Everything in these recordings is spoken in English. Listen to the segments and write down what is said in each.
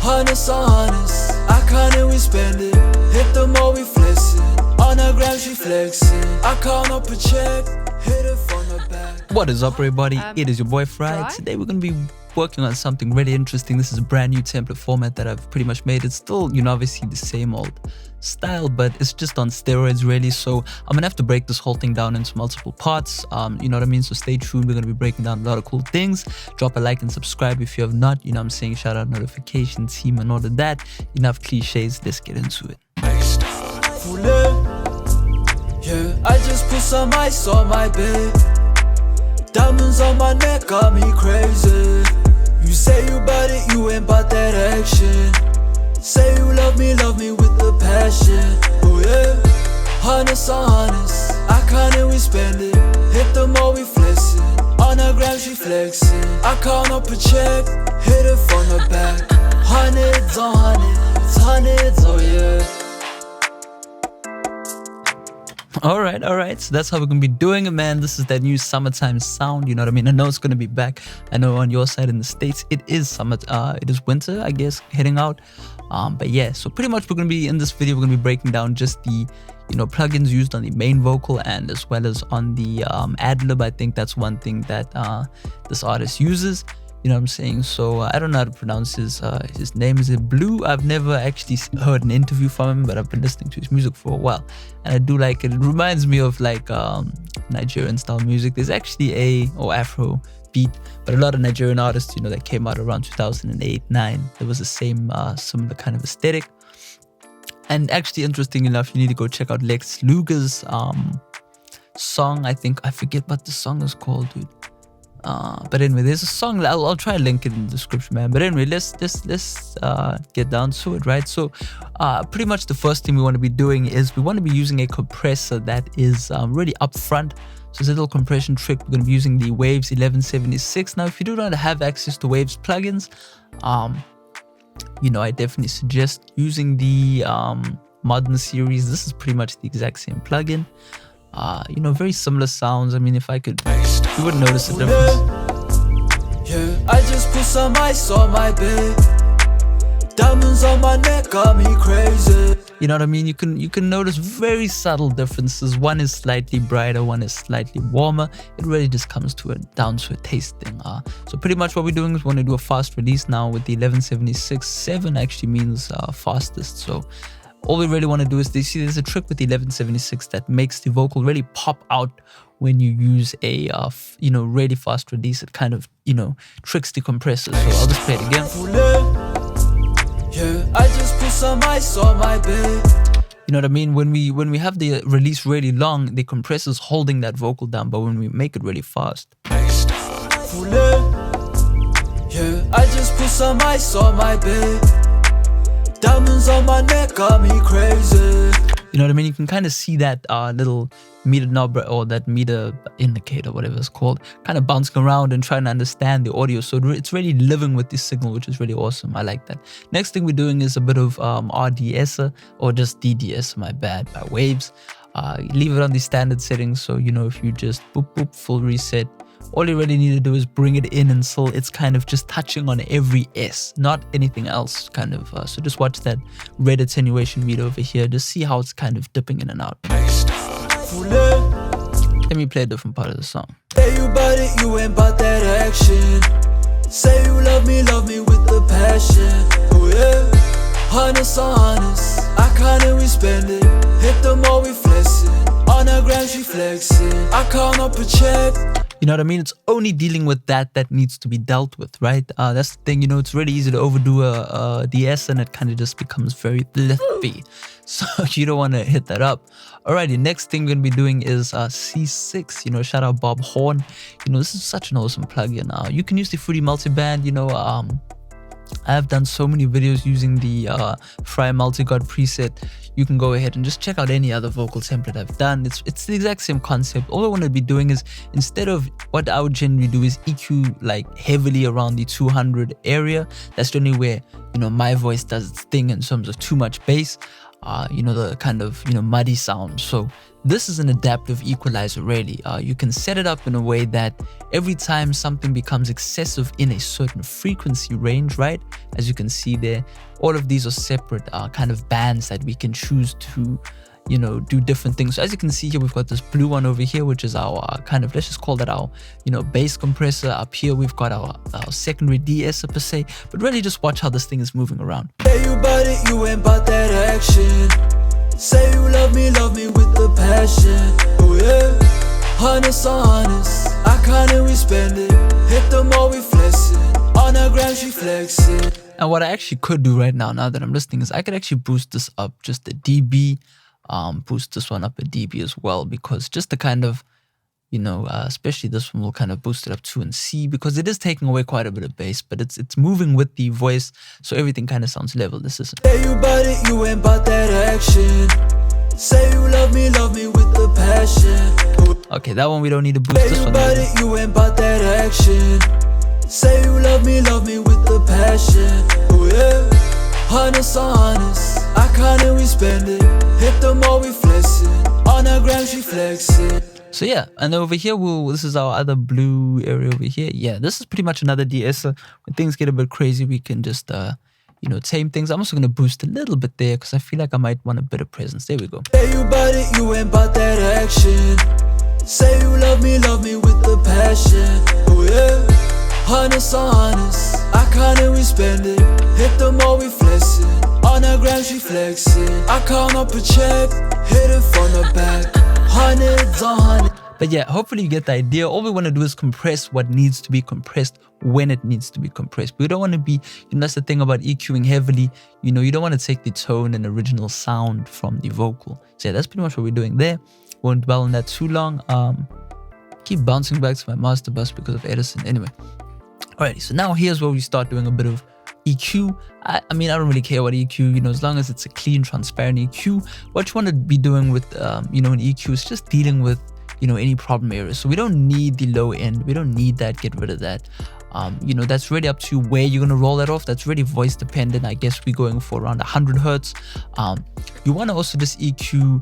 Honest on honest, I can't we spend it. Hit the more we flexing. On the gram she flexing. I count up a check, hit it from the back. What is up, everybody? It is your boy Farai. Today we're going to be working on something really interesting. This is a brand new template format that I've pretty much made. It's still, obviously the same old style, but it's just on steroids really. So I'm gonna have to break this whole thing down into multiple parts. You know what I mean? So stay tuned. We're gonna be breaking down a lot of cool things. Drop a like and subscribe if you have not. You know what I'm saying? Shout out notification team and all of that. Enough cliches. Let's get into it. Yeah, I just put some ice on my bed. Diamonds on my neck got me crazy. You say you bout it, you ain't bout that action. Say you love me with the passion. Oh yeah, honest on honest, I can't we spend it. Hit the more we flexing. On the gram she flexing. I count up a check, hit it from the back. Hundreds on hundreds, oh yeah. All right, so that's how we're gonna be doing it, man. This is that new summertime sound, you know what I mean? I know it's gonna be back. I know on your side in the States it is summer, it is winter, I guess, heading out. But yeah, so pretty much we're gonna be in this video, we're gonna be breaking down just the plugins used on the main vocal and as well as on the ad-lib. I think that's one thing that this artist uses. You know what I'm saying? So I don't know how to pronounce his name. Is it Bleu? I've never actually heard an interview from him, but I've been listening to his music for a while, and I do like it. It reminds me of like Nigerian style music. There's actually or Afro beat, but a lot of Nigerian artists, that came out around 2008-9. There was the same similar kind of aesthetic. And actually, interesting enough, you need to go check out Lex Luger's song. I forget what the song is called, dude. But anyway, there's a song. I'll try to link it in the description, man. But anyway, let's get down to it, right? So pretty much the first thing we want to be doing is we want to be using a compressor that is really upfront. So it's a little compression trick. We're going to be using the Waves 1176. Now, if you do not have access to Waves plugins, I definitely suggest using the Modern series. This is pretty much the exact same plugin. Very similar sounds. I mean, if I could, you wouldn't notice the difference. Yeah, I just put some ice on my bed. Diamonds on my neck got me crazy. You know what I mean? You can notice very subtle differences. One is slightly brighter, one is slightly warmer. It really just comes down to a taste thing. So pretty much what we're doing is we want to do a fast release now with the 1176. 7 actually means fastest. So all we really want to do is, there's a trick with the 1176 that makes the vocal really pop out when you use a really fast release. It kind of tricks the compressor. So I'll just play it again. Yeah, I just put some ice on my bed. You know what I mean? When we have the release really long, the compressor's holding that vocal down, but when we make it really fast. Yeah, I just put some ice on my bed. Diamonds on my neck got me crazy. You know what I mean? You can kind of see that little meter knob or that meter indicator, whatever it's called, kind of bouncing around and trying to understand the audio. So it's really living with this signal, which is really awesome. I like that. Next thing we're doing is a bit of RDS or just DDS, my bad, by Waves. Leave it on the standard settings. So, if you just boop, full reset, all you really need to do is bring it in until it's kind of just touching on every S, not anything else, kind of. So just watch that red attenuation meter over here. Just see how it's kind of dipping in and out. Let me play a different part of the song. Say you bout it, you ain't bout that action. Say you love me with the passion. Oh yeah, honest on honest, I can't we spend it. Hit the more we flexing. On the gram she flexing. I count up a check. You know what I mean? It's only dealing with that needs to be dealt with, right? That's the thing, it's really easy to overdo a DS and it kind of just becomes very flippy. So you don't want to hit that up. Alrighty, next thing we're going to be doing is C6. Shout out Bob Horn. This is such an awesome plugin. You can use the Fruity Multiband, I've done so many videos using the Farai Multi-God preset. You can go ahead and just check out any other vocal template I've done. It's the exact same concept. All I want to be doing is, instead of what I would generally do is EQ like heavily around the 200 area. That's generally where, my voice does its thing in terms of too much bass. The kind of, muddy sound. So this is an adaptive equalizer really. You can set it up in a way that every time something becomes excessive in a certain frequency range, right? As you can see there, all of these are separate kind of bands that we can choose to, you know, do different things. So as you can see here, we've got this blue one over here, which is our kind of, let's just call that our, you know, bass compressor. Up here, we've got our secondary de-esser per se, but really just watch how this thing is moving around. Say you bout it, you ain't bout that action. Say you love me with the passion. Oh yeah, honest on honest, I kinda we spend it. Hit the mall, we flexing. On the ground, she flexing. And what I actually could do right now that I'm listening, is I could actually boost this up just a dB, boost this one up a dB as well, because just to kind of, you know, especially this one will kind of boost it up 2 and C, because it is taking away quite a bit of bass, but it's moving with the voice, so everything kind of sounds level. This isn't. Say you bout it, you ain't bout that action. Say you love me with the passion. Okay, that one we don't need to boost. Say This you one. bout it, you ain't bout that action. Say you love me with the passion. Oh yeah, honest on honest, I kinda we spend it. Hit the mall, we flexing. On the ground, she flexing. So yeah, and over here, this is our other blue area over here. Yeah, this is pretty much another de-esser. When things get a bit crazy, we can just, you know, tame things. I'm also going to boost a little bit there because I feel like I might want a bit of presence. There we go. Say you bout it, you ain't bout that action. Say you love me with the passion. Oh yeah, honest on honest, I kinda we spend it. Hit the mall, we flexing. On the ground, she flexing. I count up a check, hit it from the back. Hundreds on hundreds. But yeah, hopefully you get the idea. All we want to do is compress what needs to be compressed when it needs to be compressed. We don't want to be, you know, that's the thing about EQing heavily. You know, you don't want to take the tone and original sound from the vocal. So yeah, that's pretty much what we're doing there. Won't dwell on that too long. Keep bouncing back to my master bus because of Edison. Anyway, alrighty. So now here's where we start doing a bit of EQ. I mean, I don't really care what EQ, you know, as long as it's a clean, transparent EQ. What you want to be doing with, you know, an EQ is just dealing with, you know, any problem areas. So we don't need the low end. We don't need that. Get rid of that. You know, that's really up to you where you're going to roll that off. That's really voice dependent. I guess we're going for around 100 hertz. You want to also just EQ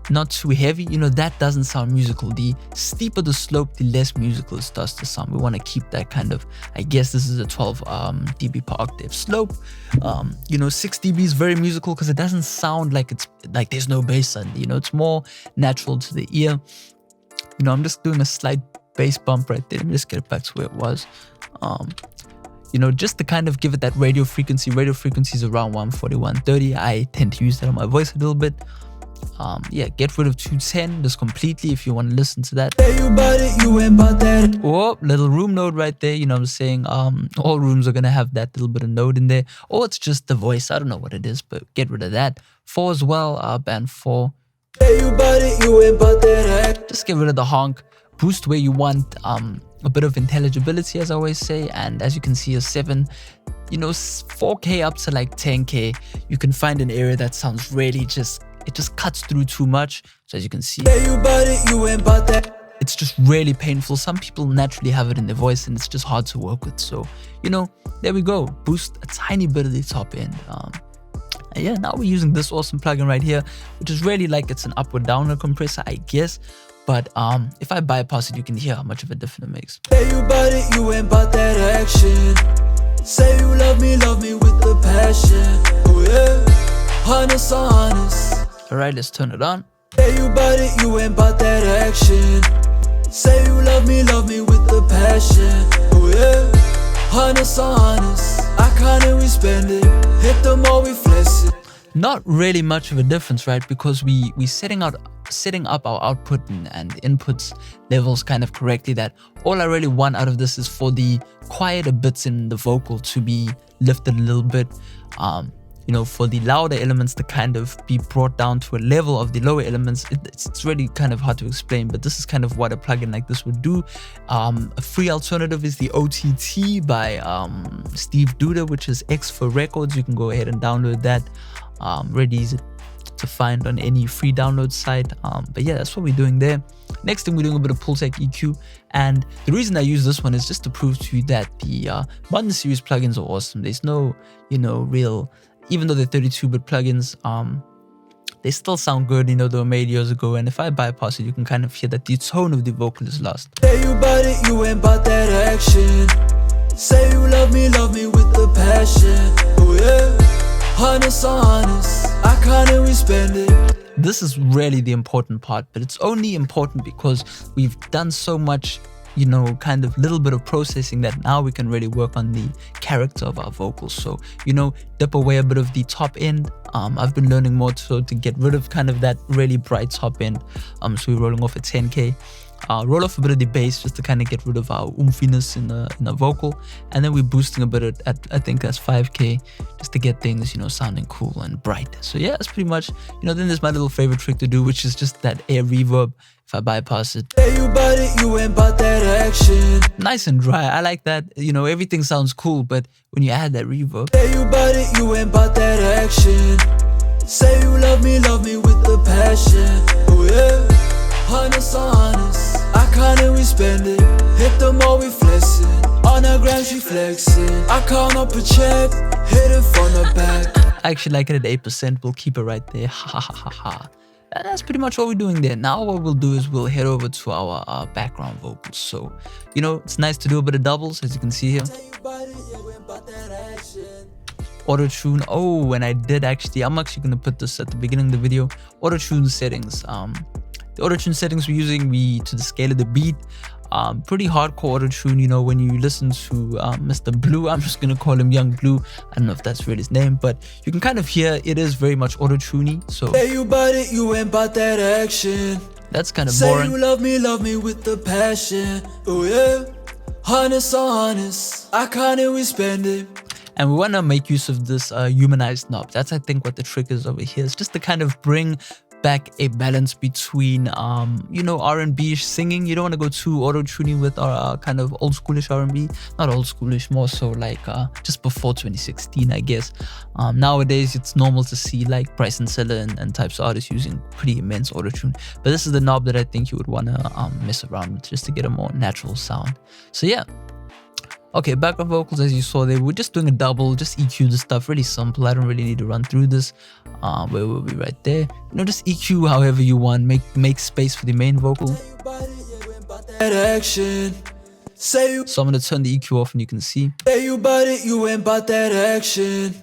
not too heavy, you know, that doesn't sound musical. The steeper the slope, the less musical it starts to sound. We want to keep that kind of, I guess this is a 12 dB per octave slope. You know, 6 dB is very musical because it doesn't sound like it's like there's no bass on it. You know, it's more natural to the ear. You know, I'm just doing a slight bass bump right there. Let me just get it back to where it was. You know, just to kind of give it that radio frequency. Radio frequency is around 140, 130. I tend to use that on my voice a little bit. Yeah, get rid of 210 just completely if you want to listen to that. Oh, little room node right there. You know what I'm saying? All rooms are gonna have that little bit of node in there. Or it's just the voice. I don't know what it is, but get rid of that. 4 as well, band 4. Just get rid of the honk. Boost where you want a bit of intelligibility, as I always say. And as you can see, a 7, you know, 4K up to like 10K. You can find an area that sounds really it just cuts through too much. So as you can see, it's just really painful. Some people naturally have it in their voice and it's just hard to work with. So, you know, there we go. Boost a tiny bit of the top end. And yeah, now we're using this awesome plugin right here, which is really like it's an upward downward compressor, I guess. But if I bypass it, you can hear how much of a difference it makes. Say you bout it, you ain't bout that action. Say you love me with the passion. Oh yeah, honest on honest. Alright, let's turn it on. Say you bout it, you ain't bout that action. Say you love me with the passion. Oh yeah, honest on honest, I kinda we spend it. Hit the mall, we flex it. Not really much of a difference, right? Because we setting up our output and inputs levels kind of correctly. That all I really want out of this is for the quieter bits in the vocal to be lifted a little bit. You know, for the louder elements to kind of be brought down to a level of the lower elements. It's really kind of hard to explain, but this is kind of what a plugin like this would do. A free alternative is the OTT by Steve Duda, which is X for Records. You can go ahead and download that. Really easy to find on any free download site. But yeah, that's what we're doing there. Next thing, we're doing a bit of Pultec EQ, and the reason I use this one is just to prove to you that the modern series plugins are awesome. There's no, you know, real, even though they're 32-bit plugins, they still sound good, you know, they were made years ago. And if I bypass it, you can kind of hear that the tone of the vocal is lost. Say you bout it, you ain't bout that action. Say you love me with the passion. Oh yeah, honest on honest, I can't we spend it. This is really the important part, but it's only important because we've done so much, you know, kind of little bit of processing that now we can really work on the character of our vocals. So, you know, dip away a bit of the top end. I've been learning more to get rid of kind of that really bright top end. So we're rolling off at 10K. Roll off a bit of the bass just to kind of get rid of our oomphiness in the vocal, and then we're boosting a bit at I think that's 5K just to get things, you know, sounding cool and bright. So yeah, that's pretty much, you know. Then there's my little favorite trick to do, which is just that air reverb. If I bypass it, say you bout it, you ain't bout that action. Nice and dry. I like that. You know, everything sounds cool, but when you add that reverb, say you bout it, you ain't bout that action. Say you love me with the passion. Oh yeah, honest on honest, I can't we spend it. Hit the mall, we flexing. On the gram, she flexing. I count up a check, hit it from the back. I actually like it at 8%. We'll keep it right there. Ha ha ha ha. That's pretty much what we're doing there. Now what we'll do is we'll head over to our background vocals. So, you know, it's nice to do a bit of doubles, as you can see here. Auto-tune. Oh, and I'm actually going to put this at the beginning of the video. Auto-tune settings. The auto-tune settings we're using to the scale of the beat. Pretty hardcore auto-tune, you know. When you listen to Mr. Bleu, I'm just gonna call him Young Blue. I don't know if that's really his name, but you can kind of hear it is very much auto-tuney. So say you bout it, you ain't bout that action. That's kind of boring. Say you love me with the passion. Oh yeah, honest on honest, I can't we spend it. And we want to make use of this humanized knob. That's I think what the trick is over here. It's just to kind of bring back a balance between you know, R&B singing. You don't want to go too auto-tuning with our kind of old schoolish R&B. Not old schoolish, more so like just before 2016, I guess. Nowadays it's normal to see like Bryson Tiller and types of artists using pretty immense auto-tune, but this is the knob that I think you would want to mess around with just to get a more natural sound. So yeah. Okay, background vocals, as you saw there, we're just doing a double, just EQ the stuff, really simple. I don't really need to run through this. Where will be right there? You know, just EQ however you want, make space for the main vocal. So I'm gonna turn the EQ off and you can see. Say you bout it, you ain't bout that action.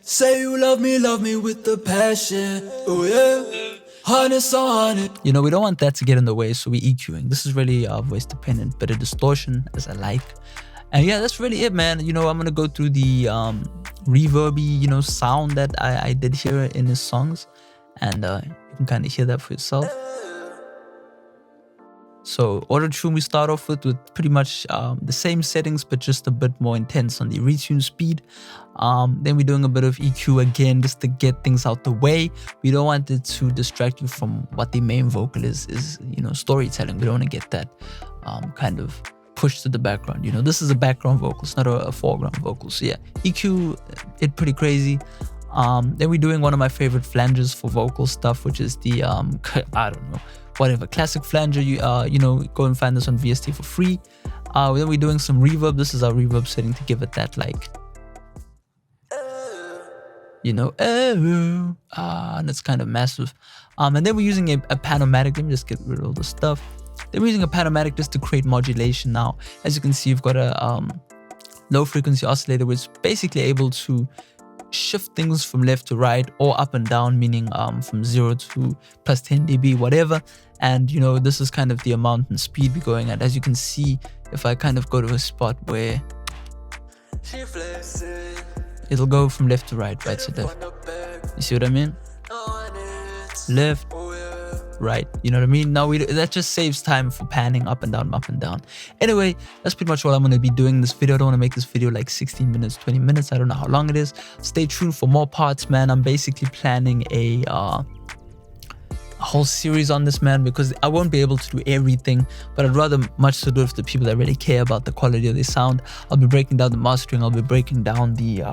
Say you love me with the passion. Oh yeah, honest on it. You know, we don't want that to get in the way, so we're EQing. This is really voice dependent, bit of distortion as I like. And yeah, that's really it, man. You know, I'm gonna go through the reverby, you know, sound that I did hear in his songs, and you can kind of hear that for yourself. So auto-tune we start off with pretty much the same settings, but just a bit more intense on the retune speed. Then we're doing a bit of EQ again, just to get things out the way. We don't want it to distract you from what the main vocal is, you know, storytelling. We don't want to get that kind of pushed to the background. You know, this is a background vocal, it's not a foreground vocal. So yeah, EQ it pretty crazy. Then we're doing one of my favorite flanges for vocal stuff, which is the I don't know, whatever, classic flanger. You know, go and find this on VST for free. Then we're doing some reverb. This is our reverb setting to give it that, like, you know, and it's kind of massive. And then we're using a Panomatic. Let me just get rid of all the stuff. Then we're using a Panomatic just to create modulation. Now, as you can see, you've got a low frequency oscillator, which is basically able to shift things from left to right or up and down, meaning from 0 to plus 10 dB, whatever. And you know, this is kind of the amount and speed we're going at. As you can see, if I kind of go to a spot where it'll go from left to right, right to left. You see what I mean? Left, right, you know what I mean? Now that just saves time for panning up and down, up and down. Anyway, that's pretty much what I'm going to be doing in this video. I don't want to make this video like 16 minutes, 20 minutes. I don't know how long it is. Stay tuned for more parts, man. I'm basically planning a whole series on this, man, because I won't be able to do everything, but I'd rather much to do with the people that really care about the quality of their sound. I'll be breaking down the mastering. I'll be breaking down the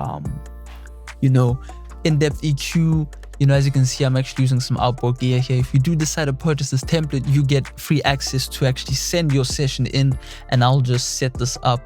you know, in-depth EQ. You know, as you can see, I'm actually using some outboard gear here. If you do decide to purchase this template, you get free access to actually send your session in, and I'll just set this up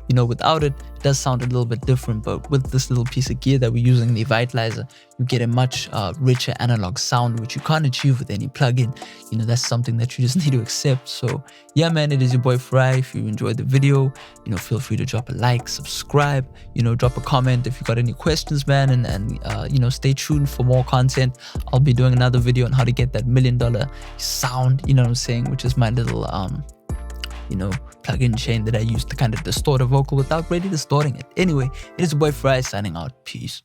You know, without it, it does sound a little bit different, but with this little piece of gear that we're using, the Equalizer, you get a much richer analog sound, which you can't achieve with any plugin. You know, that's something that you just need to accept. So yeah, man, it is your boy Farai. If you enjoyed the video, you know, feel free to drop a like, subscribe, you know, drop a comment if you got any questions, man, and you know, stay tuned for more content. I'll be doing another video on how to get that $1 million sound, you know what I'm saying, which is my little you know, plug-in chain that I use to kind of distort a vocal without really distorting it. Anyway, it is your boy Farai signing out. Peace.